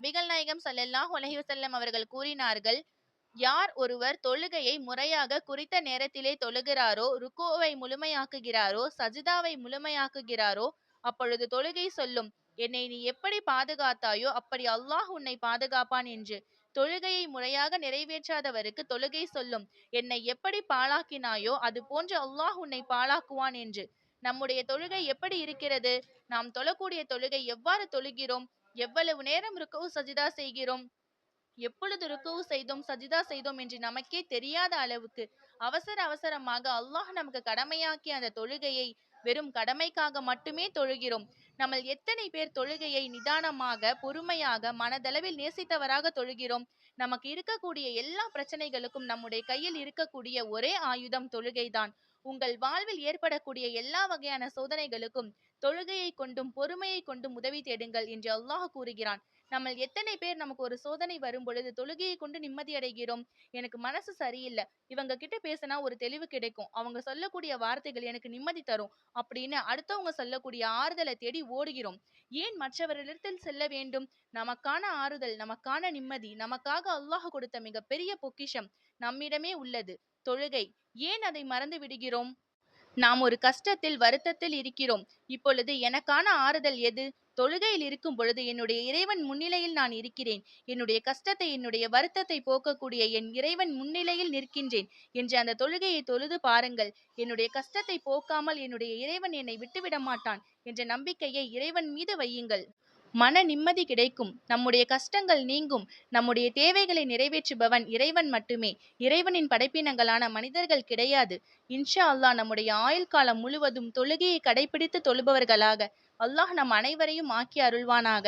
நபிகள் நாயகம் ஸல்லல்லாஹு அலைஹி வஸல்லம் அவர்கள் கூறினார்கள், யார் ஒருவர் தொழுகையை முறையாக குறித்த நேரத்திலே தொழுகிறாரோ, ருக்குவை முழுமையாக்குகிறாரோ, சஜிதாவை முழுமையாக்குகிறாரோ, அப்பொழுது தொழுகை சொல்லும், என்னை நீ எப்படி பாதுகாத்தாயோ அப்படி அல்லாஹ் உன்னை பாதுகாப்பான் என்று. தொழுகையை முறையாக நிறைவேற்றாதவருக்கு தொழுகை சொல்லும், என்னை எப்படி பாழாக்கினாயோ அது போன்று அல்லாஹ் உன்னை பாழாக்குவான் என்று. நம்முடைய தொழுகை எப்படி இருக்கிறது? நாம் தொழக்கூடிய தொழுகை எவ்வாறு தொழுகிறோம்? எவ்வளவு நேரம் ருக்கு சஜிதா செய்கிறோம்? எப்பொழுது ருக்குவு செய்தோம், சஜிதா செய்தோம் என்று நமக்கே தெரியாத அளவுக்கு அவசர அவசரமாக அல்லாஹ் நமக்கு கடமையாக்கிய அந்த தொழுகையை வெறும் கடமைக்காக மட்டுமே தொழுகிறோம். நம்ம எத்தனை பேர் தொழுகையை நிதானமாக, பொறுமையாக, மனதளவில் நேசித்தவராக தொழுகிறோம்? நமக்கு இருக்கக்கூடிய எல்லா பிரச்சனைகளுக்கும் நம்முடைய கையில் இருக்கக்கூடிய ஒரே ஆயுதம் தொழுகைதான். உங்கள் வாழ்வில் ஏற்படக்கூடிய எல்லா வகையான சோதனைகளுக்கும் தொழுகையை கொண்டும் பொறுமையை கொண்டும் உதவி தேடுங்கள் என்று அல்லாஹ் கூறுகிறான். நம்ம எத்தனை பேர் நமக்கு ஒரு சோதனை வரும் பொழுது தொழுகையை கொண்டு நிம்மதி அடைகிறோம்? எனக்கு மனசு சரியில்லை, இவங்க கிட்ட பேசினா ஒரு தெளிவு கிடைக்கும், அவங்க சொல்லக்கூடிய வார்த்தைகள் எனக்கு நிம்மதி தரும் அப்படின்னு அடுத்தவங்க சொல்லக்கூடிய ஆறுதலை தேடி ஓடுகிறோம். ஏன் மற்றவர்களிடத்தில் செல்ல வேண்டும்? நமக்கான ஆறுதல், நமக்கான நிம்மதி, நமக்காக அல்லாஹ் கொடுத்த மிகப்பெரிய பொக்கிஷம் நம்மிடமே உள்ளது, தொழுகை. ஏன் அதை மறந்து விடுகிறோம்? நாம் ஒரு கஷ்டத்தில், வருத்தத்தில் இருக்கிறோம். இப்பொழுது எனக்கான ஆறுதல் எது? தொழுகையில் இருக்கும் பொழுது என்னுடைய இறைவன் முன்னிலையில் நான் இருக்கிறேன். என்னுடைய கஷ்டத்தை, என்னுடைய வருத்தத்தை போக்கக்கூடிய என் இறைவன் முன்னிலையில் நிற்கின்றேன் என்று அந்த தொழுகையை தொழுது பாருங்கள். என்னுடைய கஷ்டத்தை போக்காமல் என்னுடைய இறைவன் என்னை விட்டுவிட மாட்டான் என்ற நம்பிக்கையை இறைவன் மீது வையுங்கள். மன நிம்மதி கிடைக்கும். நம்முடைய கஷ்டங்கள் நீங்கும். நம்முடைய தேவைகளை நிறைவேற்றுபவன் இறைவன் மட்டுமே. இறைவனின் படைப்பினங்களான மனிதர்கள் கிடையாது. இன்ஷா அல்லாஹ் நம்முடைய ஆயுள் காலம் முழுவதும் தொழுகையை கடைபிடித்து தொழுபவர்களாக அல்லாஹ் நம் அனைவரையும் ஆக்கி அருள்வானாக.